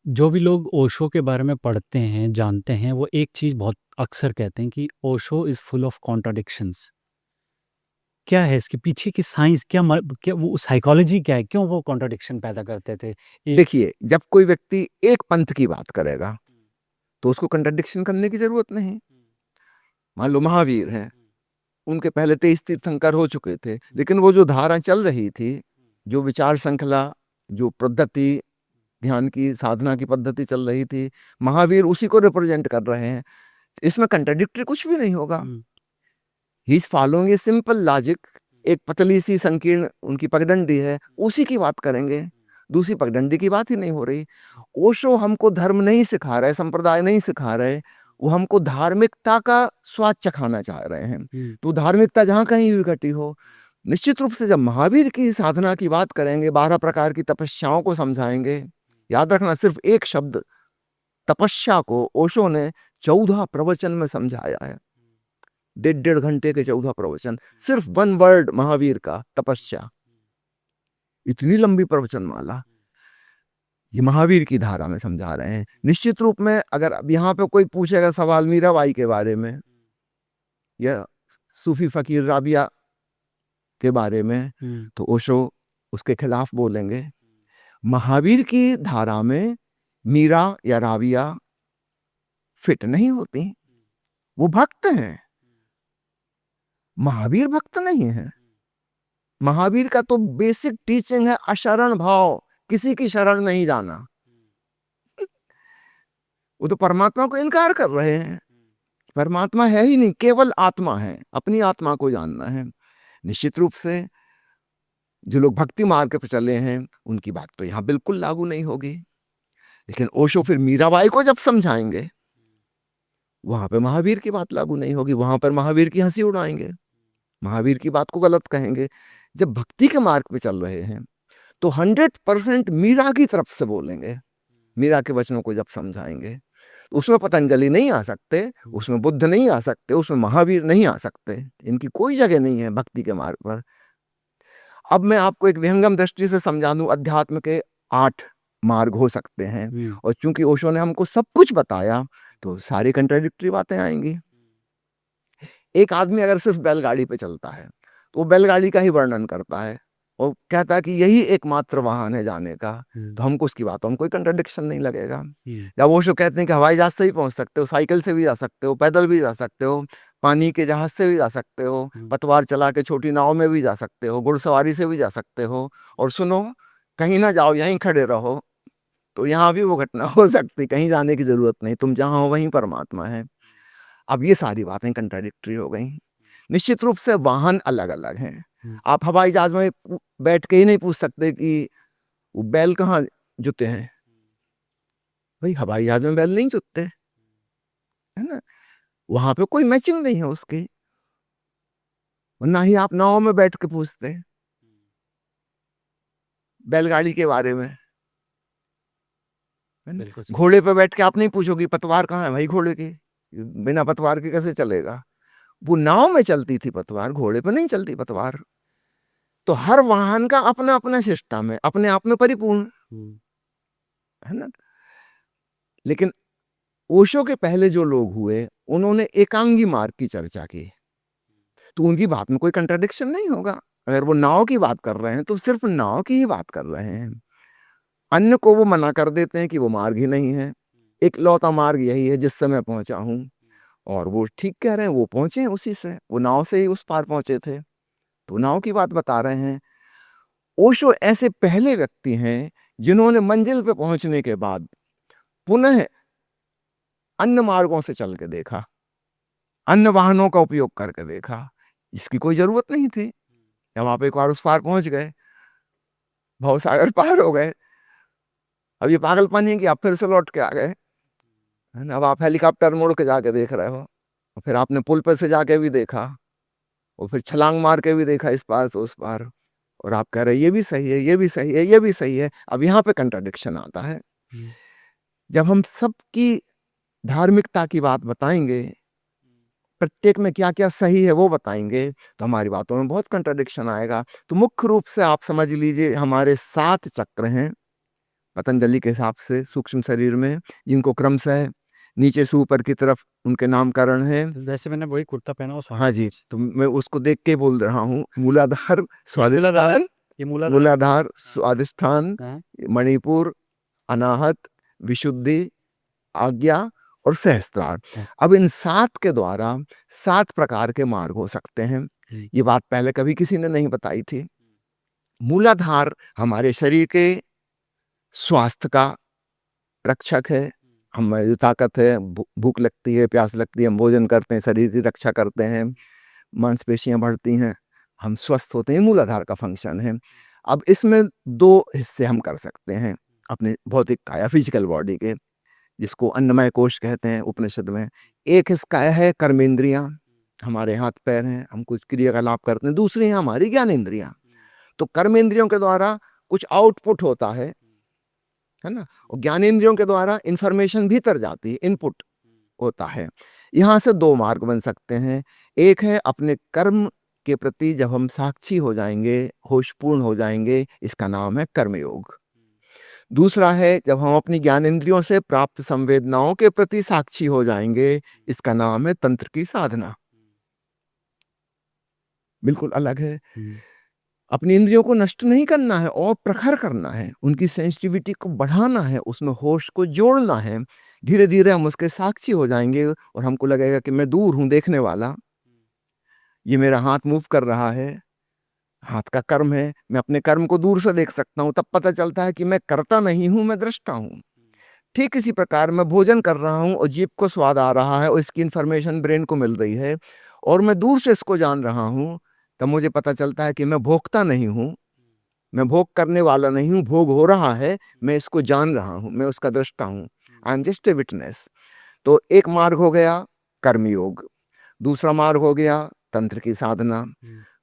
जो भी लोग ओशो के बारे में पढ़ते हैं, जानते हैं, वो एक चीज़ बहुत अक्सर कहते हैं कि Osho is full of contradictions. क्या है इसके पीछे की साइंस क्या वो साइकोलॉजी क्या है? क्यों वो कॉन्ट्राडिक्शन पैदा करते थे? एक देखिए, जब कोई व्यक्ति एक पंथ की बात करेगा, तो उसको कंट्राडिक्शन करने की ज़रूरत नहीं। मान लो महावीर हैं, उनके पहले 23 तीर्थंकर हो चुके थे, लेकिन वो जो धारा चल रही थी, जो विचार श्रृंखला, जो पद्धति, ध्यान की साधना की पद्धति चल रही थी, महावीर उसी को रिप्रेजेंट कर रहे हैं। इसमें कंट्राडिक्टरी कुछ भी नहीं होगा। Hmm, he is following a simple logic. एक पतली सी संकीर्ण उनकी पगडंडी है, उसी की बात करेंगे। दूसरी पगडंडी की बात ही नहीं हो रही। ओशो हमको धर्म नहीं सिखा रहे, संप्रदाय नहीं सिखा रहे, वो हमको धार्मिकता का स्वाद चखाना चाह रहे हैं। हुँ, तो धार्मिकता जहाँ कहीं भी घटी हो, निश्चित रूप से जब महावीर की साधना की बात करेंगे, 12 प्रकार की तपस्याओं को समझाएंगे। याद रखना, सिर्फ एक शब्द तपस्या को ओशो ने 14 प्रवचन में समझाया है। 1.5 घंटे के 14 प्रवचन, सिर्फ 1 वर्ड महावीर का, तपस्या। इतनी लंबी प्रवचन माला ये महावीर की धारा में समझा रहे हैं। निश्चित रूप में अगर अब यहाँ पे कोई पूछेगा सवाल मीराबाई के बारे में या सूफी फकीर राबिया के बारे में, हुँ, तो ओशो उसके खिलाफ बोलेंगे। महावीर की धारा में मीरा या राबिया फिट नहीं होती। वो भक्त हैं, महावीर भक्त नहीं है। महावीर का तो बेसिक टीचिंग है अशरण भाव, किसी की शरण नहीं जाना। वो तो परमात्मा को इनकार कर रहे हैं। परमात्मा है ही नहीं, केवल आत्मा है, अपनी आत्मा को जानना है। निश्चित रूप से जो लोग भक्ति मार्ग पे चले हैं, उनकी बात तो यहाँ बिल्कुल लागू नहीं होगी। लेकिन ओशो फिर मीराबाई को जब समझाएंगे, वहां पे महावीर की बात लागू नहीं होगी, वहां पर महावीर की हंसी उड़ाएंगे, महावीर की बात को गलत कहेंगे। जब भक्ति के मार्ग पे चल रहे हैं, तो 100% मीरा की तरफ से बोलेंगे। मीरा के वचनों को जब समझाएंगे, उसमें पतंजलि नहीं आ सकते, उसमें बुद्ध नहीं आ सकते, उसमें महावीर नहीं आ सकते। इनकी कोई जगह नहीं है भक्ति के मार्ग पर। अब मैं आपको एक विहंगम दृष्टि से समझा दूं, अध्यात्म के 8 मार्ग हो सकते हैं, हुँ, और चूंकि ओशो ने हमको सब कुछ बताया, तो सारी कंट्राडिक्टरी बातें आएंगी। एक आदमी अगर सिर्फ बैलगाड़ी पे चलता है, तो वो बैलगाड़ी का ही वर्णन करता है और कहता है कि यही एकमात्र वाहन है जाने का, हुँ, तो हमको उसकी बातों में कोई कंट्राडिक्शन नहीं लगेगा। हुँ, जब वो जो कहते हैं कि हवाई जहाज से भी पहुंच सकते हो, साइकिल से भी जा सकते हो, पैदल भी जा सकते हो, पानी के जहाज से भी जा सकते हो, हुँ, पतवार चला के छोटी नाव में भी जा सकते हो, घुड़सवारी से भी जा सकते हो, और सुनो, कहीं ना जाओ, यहीं खड़े रहो, तो यहाँ भी वो घटना हो सकती, कहीं जाने की जरूरत नहीं, तुम जहाँ हो वहीं परमात्मा है। अब ये सारी बातें कंट्राडिक्टरी हो गई। निश्चित रूप से वाहन अलग अलग हैं। हुँ, आप हवाई जहाज में बैठ के ही नहीं पूछ सकते कि वो बैल कहाँ जुते हैं। भाई हवाई जहाज में बैल नहीं जुतते, है ना। वहां पे कोई मैचिंग नहीं है उसकी, और ना ही आप नाव में बैठ के पूछते हैं बैलगाड़ी के बारे में, है ना। बिल्कुल सही। घोड़े पे बैठ के आप नहीं पूछोगे पतवार कहाँ है भाई घोड़े की, बिना पतवार के कैसे चलेगा। वो नाव में चलती थी पतवार, घोड़े पे नहीं चलती पतवार। तो हर वाहन का अपना अपना सिस्टम है, अपने आप में परिपूर्ण, हुँ, है ना। लेकिन ओशो के पहले जो लोग हुए, उन्होंने एकांगी मार्ग की चर्चा की, तो उनकी बात में कोई कंट्राडिक्शन नहीं होगा। अगर वो नाव की बात कर रहे हैं, तो सिर्फ नाव की ही बात कर रहे हैं। अन्य को वो मना कर देते हैं कि वो मार्ग ही नहीं है, एक लौता मार्ग यही है जिससे मैं पहुंचा हूं। और वो ठीक कह रहे हैं, वो पहुंचे हैं उसी से, वो नाव से ही उस पार पहुंचे थे, तो नाव की बात बता रहे हैं। ओशो ऐसे पहले व्यक्ति हैं जिन्होंने मंजिल पे पहुंचने के बाद पुनः अन्य मार्गों से चल के देखा, अन्य वाहनों का उपयोग करके देखा। इसकी कोई जरूरत नहीं थी। जब आप एक बार उस पार पहुंच गए, भवसागर पार हो गए, अब ये पागलपन है कि आप फिर से लौट के आ गए, है ना। अब आप हेलीकॉप्टर मोड़ के जाके देख रहे हो, और फिर आपने पुल पर से जाके भी देखा, और फिर छलांग मार के भी देखा इस पार से उस पार, और आप कह रहे हैं ये भी सही है, ये भी सही है, ये भी सही है। अब यहाँ पे कंट्राडिक्शन आता है। हुँ, जब हम सबकी धार्मिकता की बात बताएंगे, प्रत्येक में क्या क्या सही है वो बताएंगे, तो हमारी बातों में बहुत कंट्राडिक्शन आएगा। तो मुख्य रूप से आप समझ लीजिए, हमारे 7 चक्र हैं, पतंजलि के हिसाब से सूक्ष्म शरीर में, जिनको क्रमशः नीचे से ऊपर की तरफ उनके नामकरण है। जैसे मैंने वही कुर्ता पहना हुआ हाँ जी, तो मैं उसको देख के बोल रहा हूँ। मूलाधार स्वादिष्ठान, ये मूलाधार मूलाधार स्वादिष्ठान, हाँ, मणिपुर, अनाहत, विशुद्धि, आज्ञा और सहस्त्रार। हाँ। अब इन 7 के द्वारा 7 प्रकार के मार्ग हो सकते हैं। ये बात पहले कभी किसी ने नहीं बताई थी। मूलाधार हमारे शरीर के स्वास्थ्य का रक्षक है। हमें जो ताकत है, भूख लगती है, प्यास लगती है, हम भोजन करते हैं, शरीर की रक्षा करते हैं, मांसपेशियां बढ़ती हैं, हम स्वस्थ होते हैं। मूलाधार का फंक्शन है। अब इसमें 2 हिस्से हम कर सकते हैं अपने भौतिक काया, फिजिकल बॉडी के, जिसको अन्नमय कोश कहते हैं उपनिषद में। एक इसका है कर्मेंद्रियां, हमारे हाथ पैर हैं, हम कुछ क्रियाकलाप करते हैं। दूसरी है हमारी ज्ञानेंद्रियां। तो कर्मेंद्रियों के द्वारा कुछ आउटपुट होता है ना, और ज्ञानेंद्रियों के द्वारा इंफॉर्मेशन भीतर जाती है, इनपुट होता है। यहाँ से 2 मार्ग बन सकते हैं। एक है अपने कर्म के प्रति जब हम साक्षी हो जाएंगे, होशपूर्ण हो जाएंगे, इसका नाम है कर्मयोग। दूसरा है जब हम अपनी ज्ञानेंद्रियों से प्राप्त संवेदनाओं के प्रति साक्षी हो जाएंगे, इसका नाम है तंत्र की साधना। बिल्कुल अलग है। अपनी इंद्रियों को नष्ट नहीं करना है और प्रखर करना है, उनकी सेंसिटिविटी को बढ़ाना है, उसमें होश को जोड़ना है। धीरे धीरे हम उसके साक्षी हो जाएंगे और हमको लगेगा कि मैं दूर हूं देखने वाला, ये मेरा हाथ मूव कर रहा है, हाथ का कर्म है, मैं अपने कर्म को दूर से देख सकता हूं। तब पता चलता है कि मैं करता नहीं हूं, मैं दृष्टा हूं। ठीक इसी प्रकार मैं भोजन कर रहा हूं और जीभ को स्वाद आ रहा है और इसकी इंफॉर्मेशन ब्रेन को मिल रही है और मैं दूर से इसको जान रहा हूं, तब मुझे पता चलता है कि मैं भोगता नहीं हूं, मैं भोग करने वाला नहीं हूं, भोग हो रहा है, मैं इसको जान रहा हूं, मैं उसका दृष्टा हूं। I am just a witness. तो एक मार्ग हो गया कर्मयोग, दूसरा मार्ग हो गया तंत्र की साधना।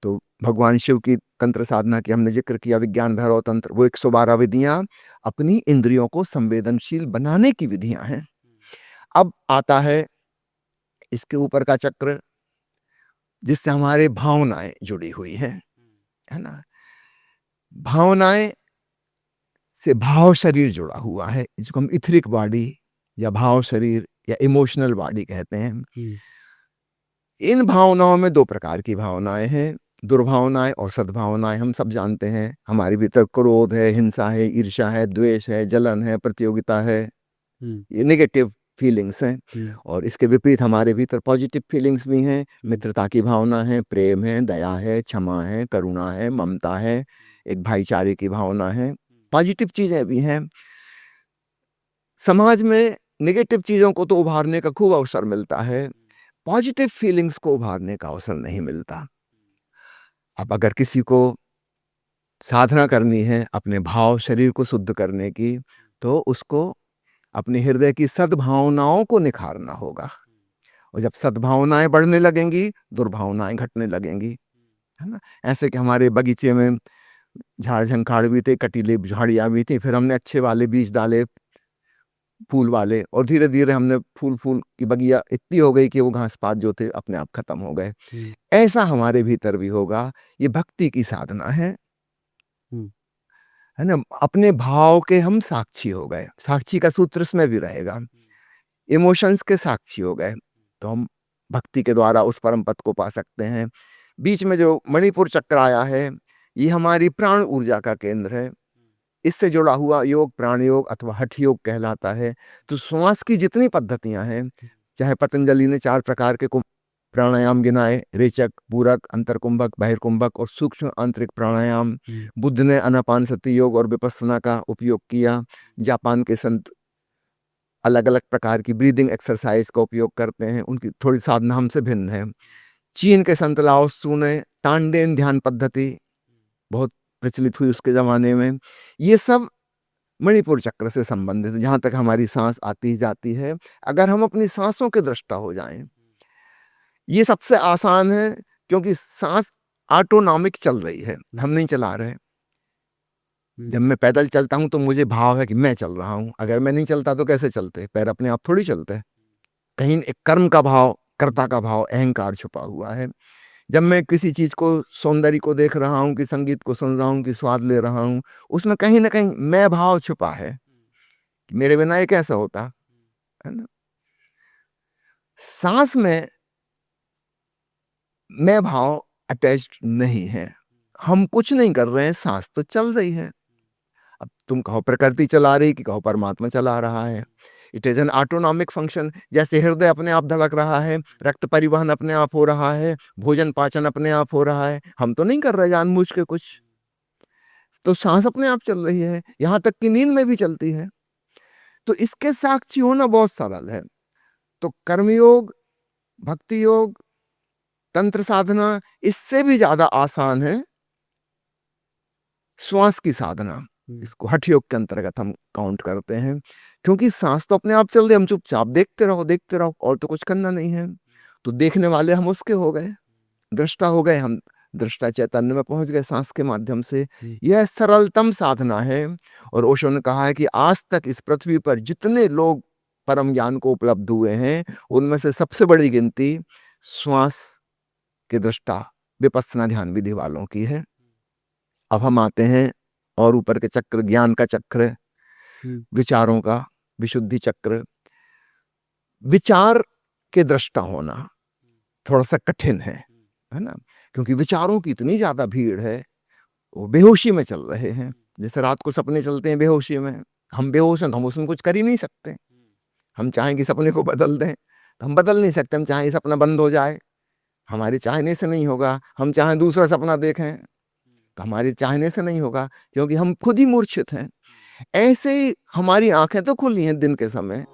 तो भगवान शिव की तंत्र साधना की हमने जिक्र किया, विज्ञान भैरव तंत्र, वो 112 विधियां अपनी इंद्रियों को संवेदनशील बनाने की विधियां हैं। अब आता है इसके ऊपर का चक्र, जिससे हमारे भावनाएं जुड़ी हुई है ना। भावनाएं से भाव शरीर जुड़ा हुआ है, जिसको हम इथरिक बॉडी या भाव शरीर या इमोशनल बॉडी कहते हैं। इन भावनाओं में 2 प्रकार की भावनाएं हैं, दुर्भावनाएं और सद्भावनाएं। हम सब जानते हैं हमारे भीतर क्रोध है, हिंसा है, ईर्ष्या है, द्वेष है, जलन है, प्रतियोगिता है, ये नेगेटिव फीलिंग्स हैं। और इसके विपरीत हमारे भीतर पॉजिटिव फीलिंग्स भी हैं, मित्रता की भावना है, प्रेम है, दया है, क्षमा है, करुणा है, ममता है, एक भाईचारे की भावना है, पॉजिटिव चीजें भी हैं। समाज में नेगेटिव चीजों को तो उभारने का खूब अवसर मिलता है, पॉजिटिव फीलिंग्स को उभारने का अवसर नहीं मिलता। अब अगर किसी को साधना करनी है अपने भाव शरीर को शुद्ध करने की, तो उसको अपने हृदय की सद्भावनाओं को निखारना होगा। और जब सद्भावनाएं बढ़ने लगेंगी, दुर्भावनाएं घटने लगेंगी, है ना। ऐसे कि हमारे बगीचे में झाड़ झंखाड़ भी थे, कटीले झाड़ियां भी थी, फिर हमने अच्छे वाले बीज डाले, फूल वाले, और धीरे धीरे हमने फूल फूल की बगिया इतनी हो गई कि वो घास पात जो थे अपने आप खत्म हो गए। ऐसा हमारे भीतर भी होगा। ये भक्ति की साधना है ना। अपने भाव के हम साक्षी हो गए, साक्षी का सूत्र इसमें भी रहेगा। इमोशंस के साक्षी हो गए तो हम भक्ति के द्वारा उस परम पद को पा सकते हैं। बीच में जो मणिपुर चक्र आया है, ये हमारी प्राण ऊर्जा का केंद्र है। इससे जुड़ा हुआ योग प्राण योग अथवा हठ योग कहलाता है। तो श्वास की जितनी पद्धतियां हैं, चाहे पतंजलि ने 4 प्रकार के प्राणायाम गिनाए, रेचक, पूरक, अंतरकुंभक, बहिर्कुंभक और सूक्ष्म आंतरिक प्राणायाम। बुद्ध ने आनापानसति योग और विपස්සना का उपयोग किया। जापान के संत अलग अलग प्रकार की ब्रीदिंग एक्सरसाइज का उपयोग करते हैं, उनकी थोड़ी साधना हमसे भिन्न है। चीन के संत लाओ त्सु ने तांडेन ध्यान पद्धति बहुत प्रचलित हुई उसके जमाने में। ये सब मणिपुर चक्र से संबंधित है, जहां तक हमारी सांस आती जाती है। अगर हम अपनी सांसों के दृष्टा हो जाएं, ये सबसे आसान है, क्योंकि सांस ऑटोनॉमिक चल रही है, हम नहीं चला रहे। जब मैं पैदल चलता हूं तो मुझे भाव है कि मैं चल रहा हूं। अगर मैं नहीं चलता तो कैसे चलते, पैर अपने आप थोड़ी चलते। कहीं एक कर्म का भाव, कर्ता का भाव, अहंकार छुपा हुआ है। जब मैं किसी चीज़ को, सौंदर्य को देख रहा हूँ, कि संगीत को सुन रहा हूँ, कि स्वाद ले रहा हूँ, उसमें कहीं न कहीं मैं भाव छुपा है। मेरे बिना ये कैसे होता? है ना? साँस में मैं भाव अटैच्ड नहीं है। हम कुछ नहीं कर रहे हैं, साँस तो चल रही है। अब तुम कहो प्रकृति चला रही, कि कहो परमात्मा चला रहा है। It is an autonomic function. जैसे हृदय अपने आप धड़क रहा है, रक्त परिवहन अपने आप हो रहा है, भोजन पाचन अपने आप हो रहा है। हम तो नहीं कर रहे जानबूझ के कुछ। तो सांस अपने आप चल रही है, यहाँ तक कि नींद में भी चलती है। तो इसके साक्षी होना बहुत सरल है। तो कर्मयोग, भक्ति योग, तंत्र साधना, इससे भी ज्यादा आसान है श्वास की साधना। इसको हठ योग के अंतर्गत हम काउंट करते हैं, क्योंकि सांस तो अपने आप चल रही, हम चुपचाप देखते रहो, और तो कुछ करना नहीं है। तो देखने वाले हम उसके हो गए, दृष्टा हो गए, हम दृष्टा चैतन्य में पहुंच गए सांस के माध्यम से। यह सरलतम साधना है। और ओशो ने कहा है कि आज तक इस पृथ्वी पर जितने लोग परम ज्ञान को उपलब्ध हुए हैं, उनमें से सबसे बड़ी गिनती श्वास के दृष्टा विपස්සना ध्यान विधि वालों की है। अब हम आते हैं और ऊपर के चक्र, ज्ञान का चक्र, विचारों का विशुद्धि चक्र। विचार के दृष्टा होना थोड़ा सा कठिन है ना, क्योंकि विचारों की इतनी ज्यादा भीड़ है, वो बेहोशी में चल रहे हैं। जैसे रात को सपने चलते हैं बेहोशी में, हम बेहोश हैं तो हम उसमें कुछ कर ही नहीं सकते। हम चाहें कि सपने को बदल दें तो हम बदल नहीं सकते। हम चाहें सपना बंद हो जाए, हमारे चाहने से नहीं होगा। हम चाहें दूसरा सपना देखें तो हमारे चाहने से नहीं होगा, क्योंकि हम खुद ही मूर्छित हैं। ऐसे ही हमारी आंखें तो खुली हैं दिन के समय,